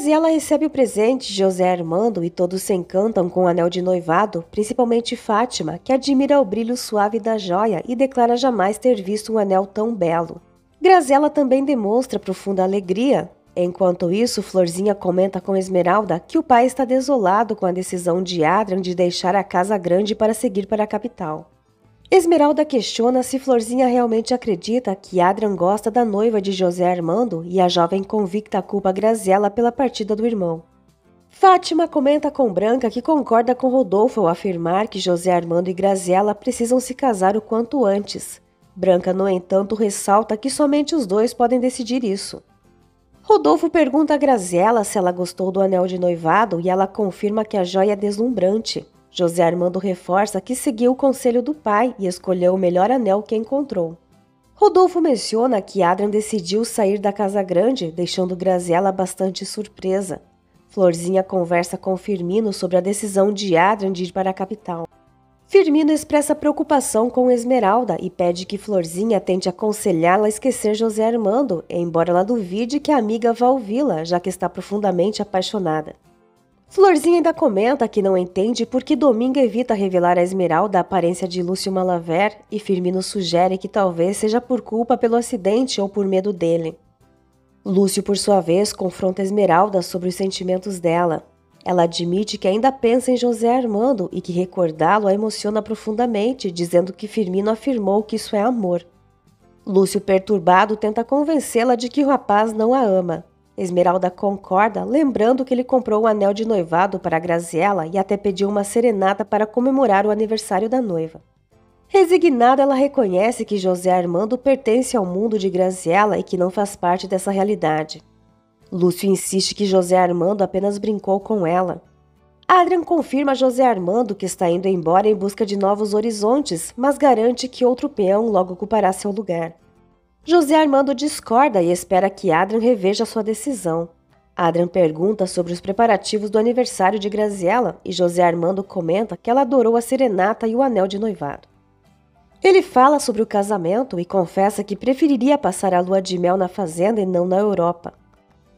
Graziela recebe o presente de José Armando e todos se encantam com o anel de noivado, principalmente Fátima, que admira o brilho suave da joia e declara jamais ter visto um anel tão belo. Graziela também demonstra profunda alegria. Enquanto isso, Florzinha comenta com Esmeralda que o pai está desolado com a decisão de Adrian de deixar a casa grande para seguir para a capital. Esmeralda questiona se Florzinha realmente acredita que Adrian gosta da noiva de José Armando e a jovem convicta culpa Graziela pela partida do irmão. Fátima comenta com Branca que concorda com Rodolfo ao afirmar que José Armando e Graziela precisam se casar o quanto antes. Branca, no entanto, ressalta que somente os dois podem decidir isso. Rodolfo pergunta a Graziela se ela gostou do anel de noivado e ela confirma que a joia é deslumbrante. José Armando reforça que seguiu o conselho do pai e escolheu o melhor anel que encontrou. Rodolfo menciona que Adrian decidiu sair da casa grande, deixando Graziela bastante surpresa. Florzinha conversa com Firmino sobre a decisão de Adrian de ir para a capital. Firmino expressa preocupação com Esmeralda e pede que Florzinha tente aconselhá-la a esquecer José Armando, embora ela duvide que a amiga vá ouvi-la, já que está profundamente apaixonada. Florzinha ainda comenta que não entende por que Dominga evita revelar a Esmeralda a aparência de Lúcio Malaver e Firmino sugere que talvez seja por culpa pelo acidente ou por medo dele. Lúcio, por sua vez, confronta Esmeralda sobre os sentimentos dela. Ela admite que ainda pensa em José Armando e que recordá-lo a emociona profundamente, dizendo que Firmino afirmou que isso é amor. Lúcio, perturbado, tenta convencê-la de que o rapaz não a ama. Esmeralda concorda, lembrando que ele comprou um anel de noivado para Graziela e até pediu uma serenata para comemorar o aniversário da noiva. Resignada, ela reconhece que José Armando pertence ao mundo de Graziela e que não faz parte dessa realidade. Lúcio insiste que José Armando apenas brincou com ela. Adrian confirma a José Armando que está indo embora em busca de novos horizontes, mas garante que outro peão logo ocupará seu lugar. José Armando discorda e espera que Adrian reveja sua decisão. Adrian pergunta sobre os preparativos do aniversário de Graziela e José Armando comenta que ela adorou a serenata e o anel de noivado. Ele fala sobre o casamento e confessa que preferiria passar a lua de mel na fazenda e não na Europa.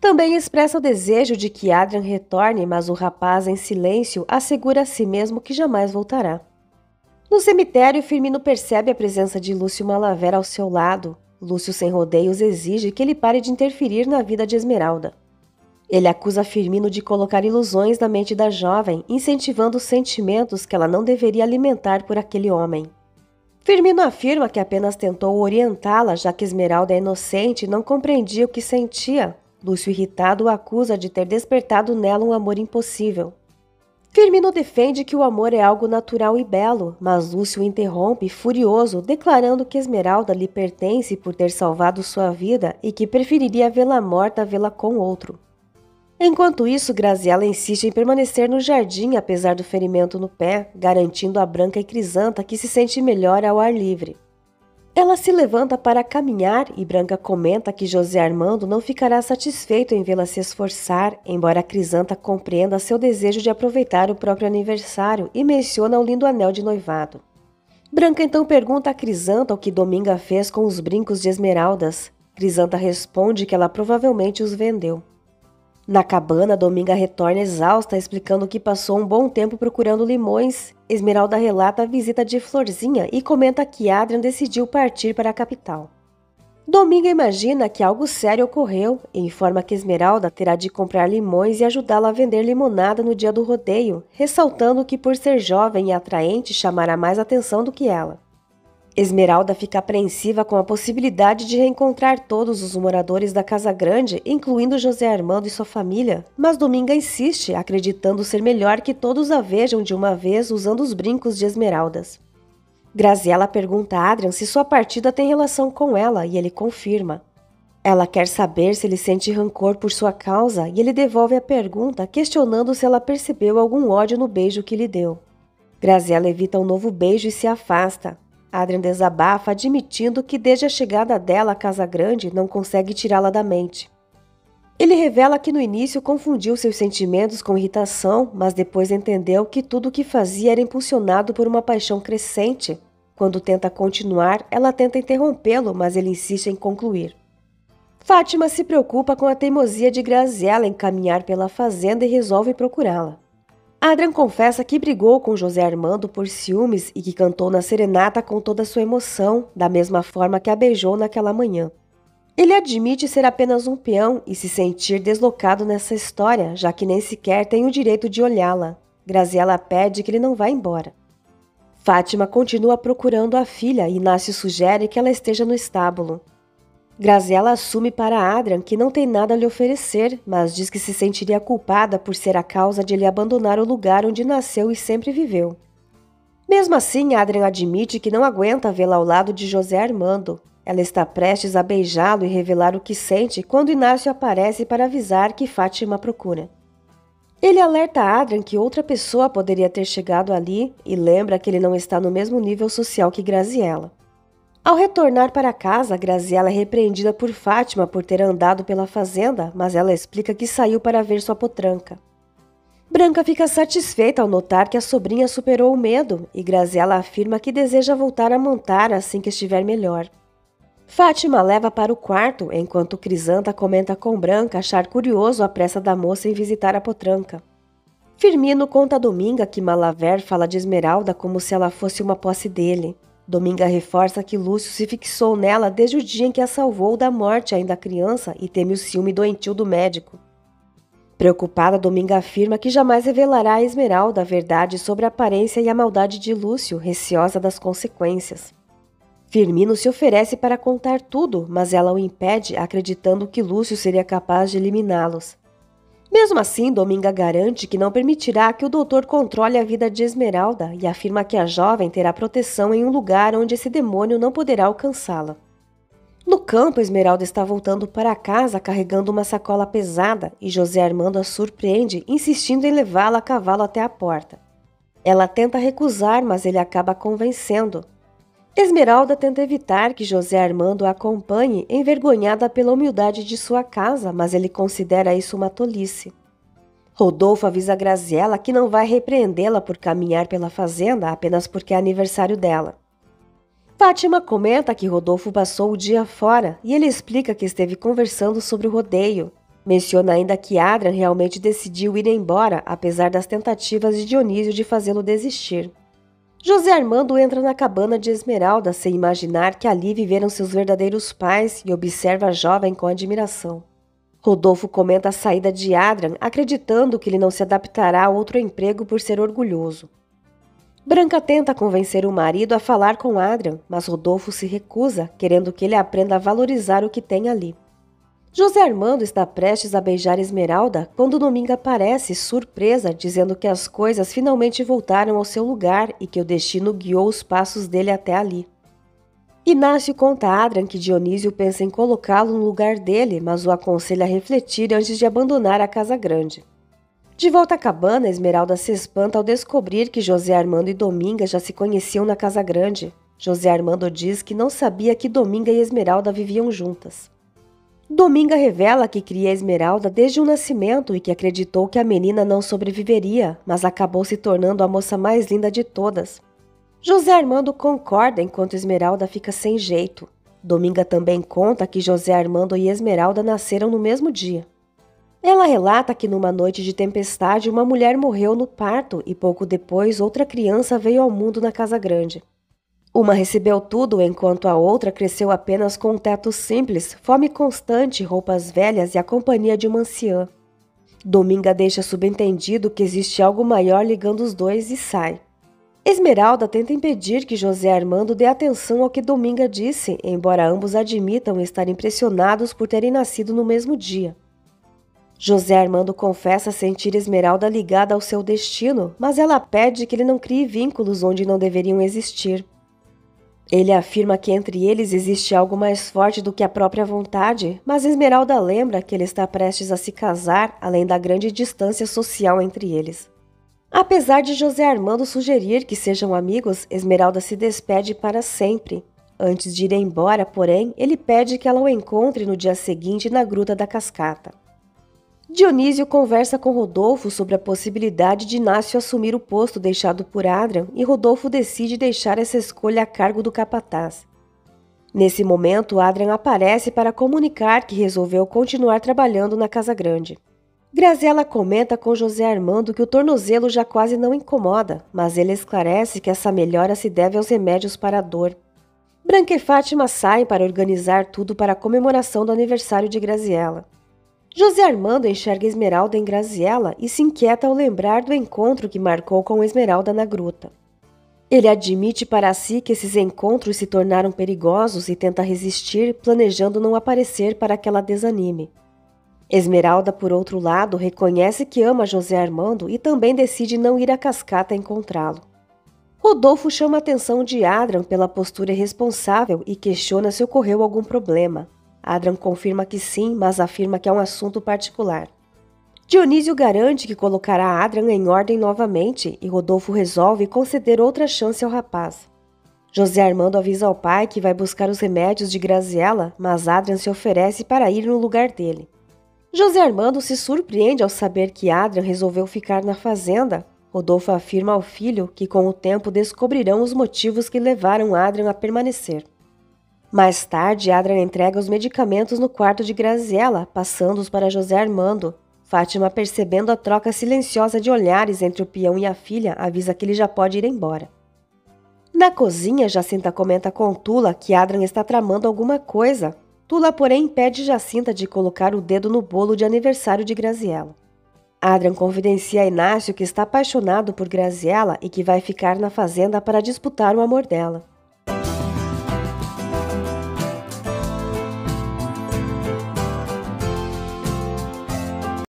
Também expressa o desejo de que Adrian retorne, mas o rapaz, em silêncio, assegura a si mesmo que jamais voltará. No cemitério, Firmino percebe a presença de Lúcio Malaver ao seu lado. Lúcio, sem rodeios, exige que ele pare de interferir na vida de Esmeralda. Ele acusa Firmino de colocar ilusões na mente da jovem, incentivando os sentimentos que ela não deveria alimentar por aquele homem. Firmino afirma que apenas tentou orientá-la, já que Esmeralda é inocente e não compreendia o que sentia. Lúcio, irritado, o acusa de ter despertado nela um amor impossível. Firmino defende que o amor é algo natural e belo, mas Lúcio o interrompe, furioso, declarando que Esmeralda lhe pertence por ter salvado sua vida e que preferiria vê-la morta a vê-la com outro. Enquanto isso, Graziela insiste em permanecer no jardim apesar do ferimento no pé, garantindo a Branca e Crisanta que se sente melhor ao ar livre. Ela se levanta para caminhar e Branca comenta que José Armando não ficará satisfeito em vê-la se esforçar, embora Crisanta compreenda seu desejo de aproveitar o próprio aniversário e menciona o lindo anel de noivado. Branca então pergunta a Crisanta o que Dominga fez com os brincos de esmeraldas. Crisanta responde que ela provavelmente os vendeu. Na cabana, Dominga retorna exausta, explicando que passou um bom tempo procurando limões. Esmeralda relata a visita de Florzinha e comenta que Adrian decidiu partir para a capital. Dominga imagina que algo sério ocorreu e informa que Esmeralda terá de comprar limões e ajudá-la a vender limonada no dia do rodeio, ressaltando que por ser jovem e atraente chamará mais atenção do que ela. Esmeralda fica apreensiva com a possibilidade de reencontrar todos os moradores da Casa Grande, incluindo José Armando e sua família, mas Dominga insiste, acreditando ser melhor que todos a vejam de uma vez usando os brincos de esmeraldas. Graziela pergunta a Adrian se sua partida tem relação com ela e ele confirma. Ela quer saber se ele sente rancor por sua causa e ele devolve a pergunta, questionando se ela percebeu algum ódio no beijo que lhe deu. Graziela evita um novo beijo e se afasta. Adrian desabafa, admitindo que desde a chegada dela à Casa Grande não consegue tirá-la da mente. Ele revela que no início confundiu seus sentimentos com irritação, mas depois entendeu que tudo o que fazia era impulsionado por uma paixão crescente. Quando tenta continuar, ela tenta interrompê-lo, mas ele insiste em concluir. Fátima se preocupa com a teimosia de Graziella em caminhar pela fazenda e resolve procurá-la. Adrian confessa que brigou com José Armando por ciúmes e que cantou na serenata com toda sua emoção, da mesma forma que a beijou naquela manhã. Ele admite ser apenas um peão e se sentir deslocado nessa história, já que nem sequer tem o direito de olhá-la. Graziella pede que ele não vá embora. Fátima continua procurando a filha e Inácio sugere que ela esteja no estábulo. Graziella assume para Adrian que não tem nada a lhe oferecer, mas diz que se sentiria culpada por ser a causa de ele abandonar o lugar onde nasceu e sempre viveu. Mesmo assim, Adrian admite que não aguenta vê-la ao lado de José Armando. Ela está prestes a beijá-lo e revelar o que sente quando Inácio aparece para avisar que Fátima procura. Ele alerta Adrian que outra pessoa poderia ter chegado ali e lembra que ele não está no mesmo nível social que Graziella. Ao retornar para casa, Graziella é repreendida por Fátima por ter andado pela fazenda, mas ela explica que saiu para ver sua potranca. Branca fica satisfeita ao notar que a sobrinha superou o medo e Graziella afirma que deseja voltar a montar assim que estiver melhor. Fátima leva para o quarto, enquanto Crisanta comenta com Branca achar curioso a pressa da moça em visitar a potranca. Firmino conta a Dominga que Malaver fala de Esmeralda como se ela fosse uma posse dele. Dominga reforça que Lúcio se fixou nela desde o dia em que a salvou da morte ainda criança e teme o ciúme doentio do médico. Preocupada, Dominga afirma que jamais revelará a Esmeralda a verdade sobre a aparência e a maldade de Lúcio, receosa das consequências. Firmino se oferece para contar tudo, mas ela o impede, acreditando que Lúcio seria capaz de eliminá-los. Mesmo assim, Dominga garante que não permitirá que o doutor controle a vida de Esmeralda e afirma que a jovem terá proteção em um lugar onde esse demônio não poderá alcançá-la. No campo, Esmeralda está voltando para casa carregando uma sacola pesada e José Armando a surpreende, insistindo em levá-la a cavalo até a porta. Ela tenta recusar, mas ele acaba convencendo. Esmeralda tenta evitar que José Armando a acompanhe, envergonhada pela humildade de sua casa, mas ele considera isso uma tolice. Rodolfo avisa Graziella que não vai repreendê-la por caminhar pela fazenda apenas porque é aniversário dela. Fátima comenta que Rodolfo passou o dia fora e ele explica que esteve conversando sobre o rodeio. Menciona ainda que Adrian realmente decidiu ir embora, apesar das tentativas de Dionísio de fazê-lo desistir. José Armando entra na cabana de Esmeralda sem imaginar que ali viveram seus verdadeiros pais e observa a jovem com admiração. Rodolfo comenta a saída de Adrian, acreditando que ele não se adaptará a outro emprego por ser orgulhoso. Branca tenta convencer o marido a falar com Adrian, mas Rodolfo se recusa, querendo que ele aprenda a valorizar o que tem ali. José Armando está prestes a beijar Esmeralda quando Dominga aparece, surpresa, dizendo que as coisas finalmente voltaram ao seu lugar e que o destino guiou os passos dele até ali. Inácio conta a Adrian que Dionísio pensa em colocá-lo no lugar dele, mas o aconselha a refletir antes de abandonar a casa grande. De volta à cabana, Esmeralda se espanta ao descobrir que José Armando e Dominga já se conheciam na casa grande. José Armando diz que não sabia que Dominga e Esmeralda viviam juntas. Dominga revela que cria Esmeralda desde o nascimento e que acreditou que a menina não sobreviveria, mas acabou se tornando a moça mais linda de todas. José Armando concorda enquanto Esmeralda fica sem jeito. Dominga também conta que José Armando e Esmeralda nasceram no mesmo dia. Ela relata que numa noite de tempestade uma mulher morreu no parto e pouco depois outra criança veio ao mundo na casa grande. Uma recebeu tudo, enquanto a outra cresceu apenas com um teto simples, fome constante, roupas velhas e a companhia de uma anciã. Dominga deixa subentendido que existe algo maior ligando os dois e sai. Esmeralda tenta impedir que José Armando dê atenção ao que Dominga disse, embora ambos admitam estar impressionados por terem nascido no mesmo dia. José Armando confessa sentir Esmeralda ligada ao seu destino, mas ela pede que ele não crie vínculos onde não deveriam existir. Ele afirma que entre eles existe algo mais forte do que a própria vontade, mas Esmeralda lembra que ele está prestes a se casar, além da grande distância social entre eles. Apesar de José Armando sugerir que sejam amigos, Esmeralda se despede para sempre. Antes de ir embora, porém, ele pede que ela o encontre no dia seguinte na Gruta da Cascata. Dionísio conversa com Rodolfo sobre a possibilidade de Inácio assumir o posto deixado por Adrian e Rodolfo decide deixar essa escolha a cargo do capataz. Nesse momento, Adrian aparece para comunicar que resolveu continuar trabalhando na Casa Grande. Graziella comenta com José Armando que o tornozelo já quase não incomoda, mas ele esclarece que essa melhora se deve aos remédios para a dor. Branca e Fátima saem para organizar tudo para a comemoração do aniversário de Graziella. José Armando enxerga Esmeralda em Graziella e se inquieta ao lembrar do encontro que marcou com Esmeralda na gruta. Ele admite para si que esses encontros se tornaram perigosos e tenta resistir, planejando não aparecer para que ela desanime. Esmeralda, por outro lado, reconhece que ama José Armando e também decide não ir à cascata encontrá-lo. Rodolfo chama a atenção de Adrian pela postura irresponsável e questiona se ocorreu algum problema. Adrian confirma que sim, mas afirma que é um assunto particular. Dionísio garante que colocará Adrian em ordem novamente e Rodolfo resolve conceder outra chance ao rapaz. José Armando avisa ao pai que vai buscar os remédios de Graziella, mas Adrian se oferece para ir no lugar dele. José Armando se surpreende ao saber que Adrian resolveu ficar na fazenda. Rodolfo afirma ao filho que com o tempo descobrirão os motivos que levaram Adrian a permanecer. Mais tarde, Adrian entrega os medicamentos no quarto de Graziella, passando-os para José Armando. Fátima, percebendo a troca silenciosa de olhares entre o peão e a filha, avisa que ele já pode ir embora. Na cozinha, Jacinta comenta com Tula que Adrian está tramando alguma coisa. Tula, porém, impede Jacinta de colocar o dedo no bolo de aniversário de Graziella. Adrian confidencia a Inácio que está apaixonado por Graziella e que vai ficar na fazenda para disputar o amor dela.